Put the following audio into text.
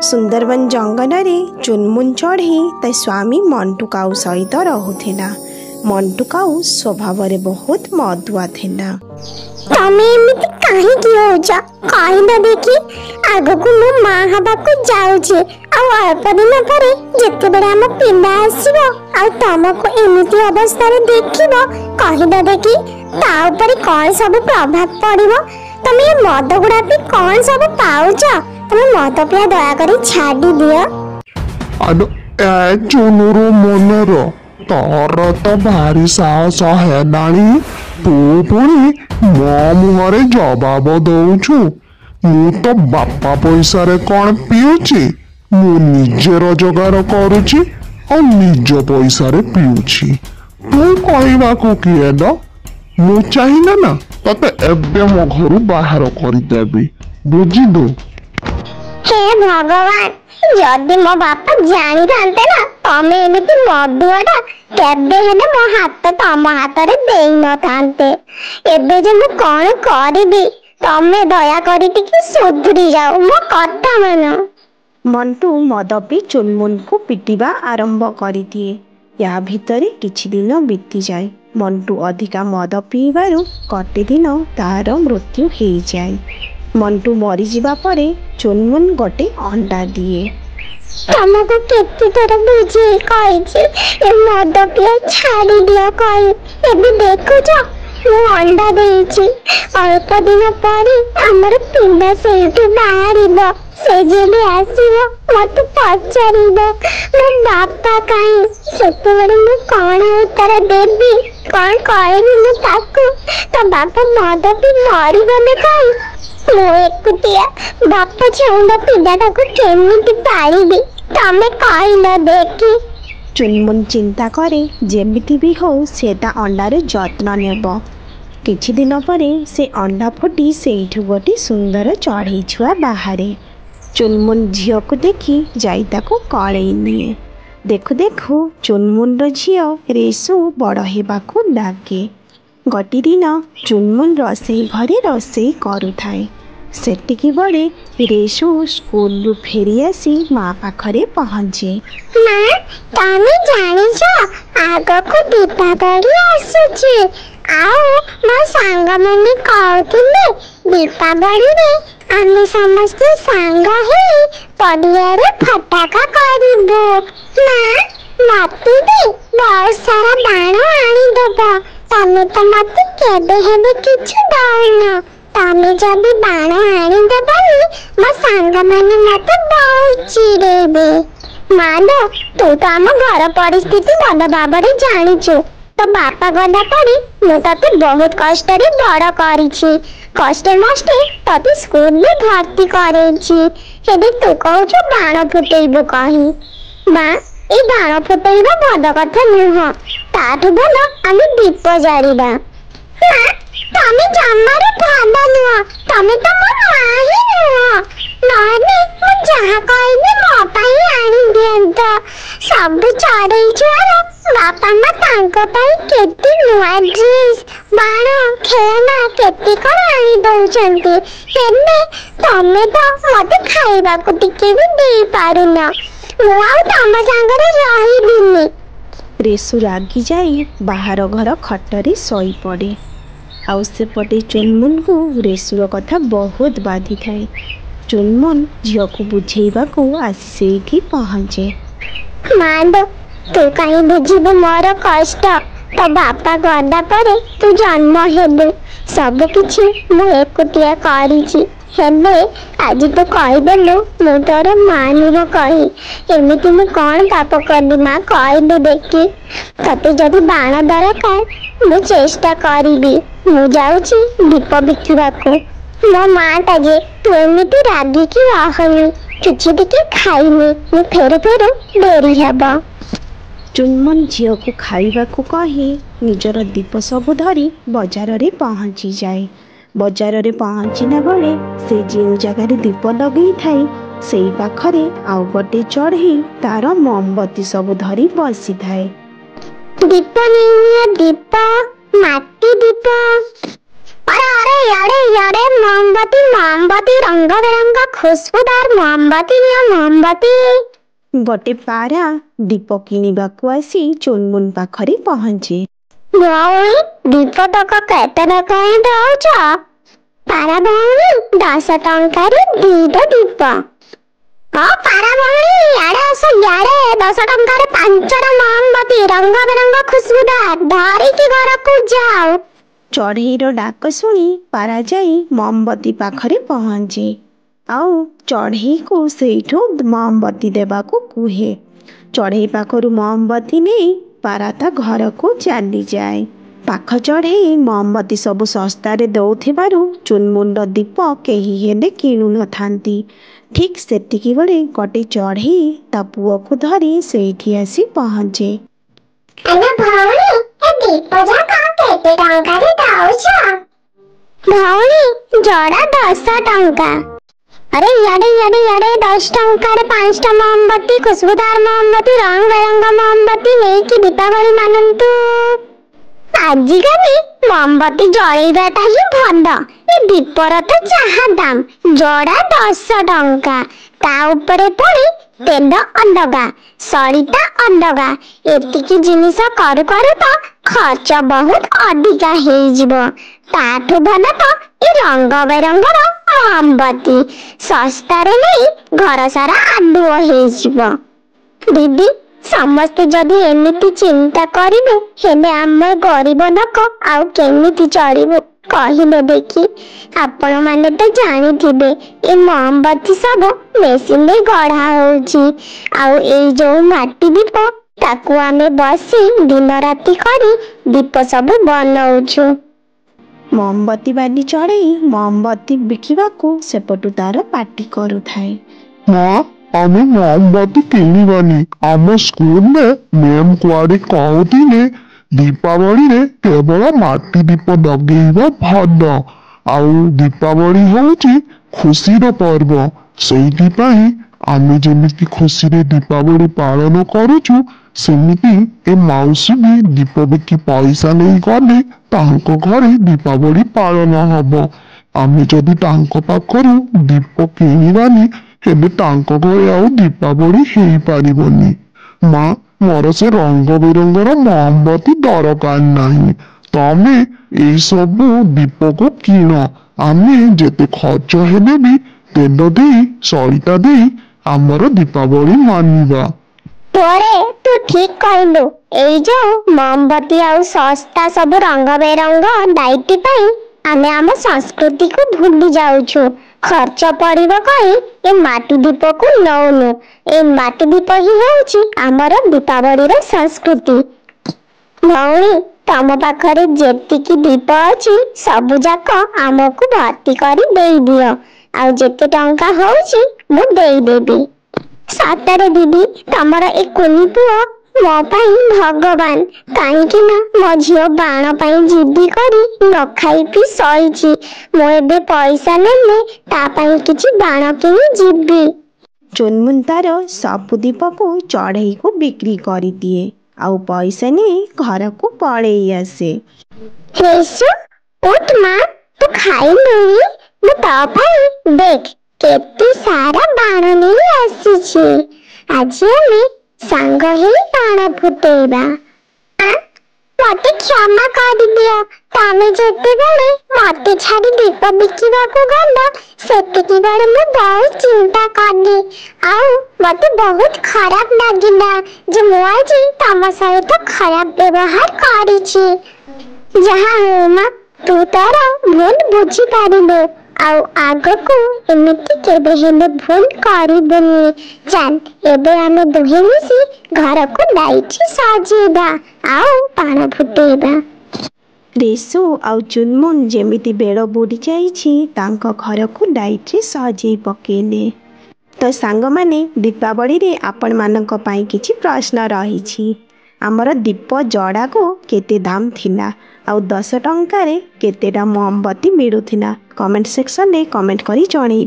सुंदरबन जंगल में चुनमुन चढ़ी ता स्वामी मंटू काऊ सहित रहुथिला। मंटू काऊ स्वभाव रे बहुत मधुआ थिला। तमे एमिति काहे की होछ काहे न देखी आगको मो मां हबा को जाउछे आ अल्प दिन परे जेते बेला हम पिंडा आसीबो आ तमको एमिति अवस्था रे देखिबो काहे न देखी ता ऊपर कोन सब प्रभाव पड़िबो। तमे मद गुडा पे कोन सब पाउछ तमे मद पिया दया करी छाडी दियो। अरे ए चुनुरो मनरो तोर तो भारी साहस हेलाणी तू पुणी मो मुहरे जवाब दउछु। मु तो बापा पैसा रे कौन पियुची मु निजे रोजगार करूची और निज पैसा रे पियुची। तू कहवा को किए न मु चाहिना ना तते एबे मो घरु बाहर करि देबी बुझिलु। हे भगवान जदि मो बापा जानी थांते ना तमे एमिति मधुआटा केबे हेले मो हाथ तम हाथ रे देई न थांते। एबे जे मु कोन करिबी तमे दया करी टिके सुधरी जाओ मो कथा मानो। मंटू मद पी चुनमुन को पिटिबा आरंभ करिदिए। या भितरे किछि दिन बीती जाए। मंटू अधिका मद पीबारु कटे दिन तार मृत्यु हो जाए। मंटू मरी जिबा परे चुनमुन गोटे अंडा दिए। तमको केते थोड़ा बुझे कहिछि ए मद पिया छाड़ी दिया कहि एबे देखो जा मु अंडा देछि अल्प दिन परे हमर पिंडा सेठु बाहरिबो से जेबे आसीबो मत पचारिबो मो बापा काई सेते बडे मु कोन उत्तर देबी कोन कहबी मु ताकू तो बापा मद पी मरी गले काई मु एकुटिया बापा छौंडा पिंडाटा को केमिति पालिबी तमे कहि न देखी। चुनमुन चिंता करे जेमिति भी हो सेटा अंडार जत्न नेब। किछि दिन परे से अंडा फुटी सेठु गोटे सुंदर चढ़ई छुआ बाहरे। चुनमुन झियो को देखी जाई ताको कळई निए। देखु देखु चुनमुन रो झियो रेसु बड़ हेबाकू लागे। गोटे दिन चुनमुन रोसई घरे रोसई करुथाए। सेटिकी बड़े रेसु स्कूल फेरी आसी माँ पाखरे पहुँचे। माँ तमे जानिछ आगको दीपावली आसुची आओ मो सांग माने कहथिले दीपावली रे आमे समस्त सांग हे पडिया रे फटाका करिबो। माँ मते दे बहुत सारा बाण आनी देबो तमे तो मते केबे हेबे किछु दउना तमे जबी बाण आनी देबनी मो सांग माने मते बहुत चिरेबे। मालो तू तो आम घर परिस्थिति भल भाव जानिछु तो बापा गला पड़ी मु तते बहुत कष्ट रे बड़ करिछि कष्टे मष्टे तते स्कूल में भर्ती करेछि हेदे तू कहछु बाण फुटेइबो कहि। माँ ए बाण फुटेइबा बड़ कथा नुह ताठु भल आमे दीप जारिबा। माँ तमे जम्मारे भाला नुह तमे तो मोर माँ ही नुह नहले मु जहाँ कहबे मो पाई आनी दियंत सब चढ़ई छुआर बापा माँ तांको पाई केते नुआ ड्रेस बाण खेलना केते कौन आनी दउचंती हेले तमे तो मते खाइबाकू टिके भी देई पारुन मु आउ तम संगरे रहिबिनी। रेसु रागी जाई बाहर घर खटरे सोई पड़े। आउ सेपटे चुनमुन को रेसुर कथा बहुत बाधी थाए। चुनमुन झियो को बुझेइबा को आसी सेठी पहुँचे। मांडो तू कहीं बुझिबो मोर कष्ट तो बापा गला परे तू जन्म हेलु सब किछि मु एकुटिया करिछि हेले आज तो कहदेलु मु तोर मानिबो कहि एमिति मु कोन पाप करली माँ कहलु देखी तते जदि बाण दरकार मु चेष्टा करिबी मु जाउछि दीप बिकिबाकू। मो माँ टा जे तू एमिति रागी की रहनी किछि टिके खाइनी मु फेर डेरी हेबो। चुनमुन झियो को खाइबा को कही निजर दीप सब धरी बाजार रे पहुँची जाए। बाजार रे पहुँचना बेले से जो जगार दीप लगे थाए सेई पाखरे आउ गोटे चढ़ई तार मोमबत्ती सब धरी बसी थाए। दीप नहीं दीप माटी दीप अरे यारे यारे मोमबत्ती मोमबत्ती रंग बिरंगा खुशबूदार मोमबत्ती या मोमबत्ती। गोटे पारा दीप किणवाकू आसी चुनमुन पाखरे पहुंचे। भौणी दीप तक केते कहीं दौच? पारा भौणी 10 टंकार 2टा दीप। हाँ पारा भौणी यारे आस यारे 10 टंकार 5टा मोमबत्ती रंग बिरंगा खुशबूदार धरिकी घर को जाओ। चढ़ेईर डाक शुणी पारा जाई मोमबत्ती पाखरे पहुंचे आउ चढ़ेई को सेठू मोमबत्ती देबाकू कुहे। चढ़ेई पाखरु मोमबत्ती नहीं पारा ता घर को चली जाए। पाख चढ़ेई मोमबत्ती सबु सस्तारे दौथिबारु चुनमुंड दीप केही हेले किणु न थांती। ठीक सेतिकी बेले गोटे चढ़ेई ता पुओ को धरी सेठी आसी पहुंचे। अरे भौणी ए दीप जाका केते टंकार दौच? भौणी जोड़ा 10 टंका। अरे यारे यारे यारे 10 टंकार 5टा मोमबत्ती खुशबूदार मोमबत्ती रंग बिरंगा मोमबत्ती नेकी दीपावली मानंतु। आजिकाली मोमबत्ती जळेबाटा ही भल। ए दीपर तो जहा दाम जोड़ा 10 टंका ता उपरे पुणी तेल अलगा सड़ीटा अलगा एतिकी जिनिस करू करू तो खर्च बहुत अधिका हेजिबो। ताठू भल तो ए रंग बेरंगर मोमबत्ती सस्तारे नहीं घर सारा आलुओ हेजिबो। दीदी समस्ते जदि एमिति चिंता करिबे हेले आम गरीब लोक आउ केमिति चलिबे कहिले देखी। आपण माने तो जानिथिबे ए मोमबत्ती सब मेसिन रे गढ़ा होउची आउ ए जो माटी दीप ताकू आमे बसी दिन राति करी दीप सब बनाउछु। मोमबत्ती बाली चढ़ेई मोमबत्ती बिकिबाकू सेपटू तार पार्टी करुथाए। माँ आमे मोमबत्ती किनिबानी आम स्कूल में मैम कुआडे कहूथिले दीपावली रे केवल माटी दीप लगेइबा भल आउ दीपावली होउची खुशीर पर्व सेइथि पई आमे जेमिति खुशी रे दीपावली पालन करूछु सेमिति ए माउसी भी दीप बिकी पैसा नहीं गले तांको घरे दीपावली पालन हब। आमे जदि तांको पाखरु दीप किनिबानी हेले तांको घरे आउ दीपावली हेई पारिबनी। माँ मोर से रंग बिरंगर मोमबत्ती दरकार नहीं तमे ए सबु दीप को किण आमे जेते खर्च हेले भी तेल देई सळीटा देई आमर दीपावली मानिबा। तोरे तू ठीक कहलु ए जो मोमबत्ती आउ सस्ता सब रंग बेरंग लाइट पई आमे आम संस्कृति को भूली जाउछु। खर्च पड़िबो कहि ए माटी दीप को नौनु ए माटी दीप ही होउची आमर दीपावली रे संस्कृति। भौणी तम पाखरे जेतिकी दीप अछि सबु जाक आमको भर्ती करी देई दियो आ जेते टंका होउची मु देई देबी। सतरे दीदी तमर ए कुनी पुओ मो पाई भगवान काईकि ना मो झियो बाण पाई जिद्दी करी न खाई पी सईची मो एबे पैसा नेले ता पाई किछि बाण किनी जिब्बी। चुनमुन तार सबु दीप को चढ़ेई को बिक्री करी दिए आउ पैसा नहीं घर को पड़े आसे। हेसु उठ मां तू खाई नहीं मु ता पाई देख केते सारा बाण नहीं आसीछि आज हमें सांग ही बाण फुटेबा। मते क्षमा कर दियो तमे जेते बेले मते छाड़ी दीप बिकिबा को गल सेतिकी बेले मु बहुत चिंता करली आउ मते बहुत खराब लागिला जे मु आज तम सहित खराब व्यवहार करिछि। जहाँ हो मां तू तार भूल बुझी पारिबे आउ आगो को एमिति केबे हेले भूल करिबनी। चल एबे आमे दुहे मिसी घर को लाइट सजेबा आउ पाण फुटेबा। रेसु आउ चुनमुन जेमिति बेड़ बुड़ी जाइछि तांको घर को लाइट रे सजेई पकेले। तो सांग माने दीपावली रे आपण मानक पाई किछि प्रश्न रहिछि। आमर दीप जड़ा को केते दाम थिला आउ 10 टंका रे केतेटा मोमबत्ती मिलुथिला कमेंट सेक्शन रे कमेंट करी जणै।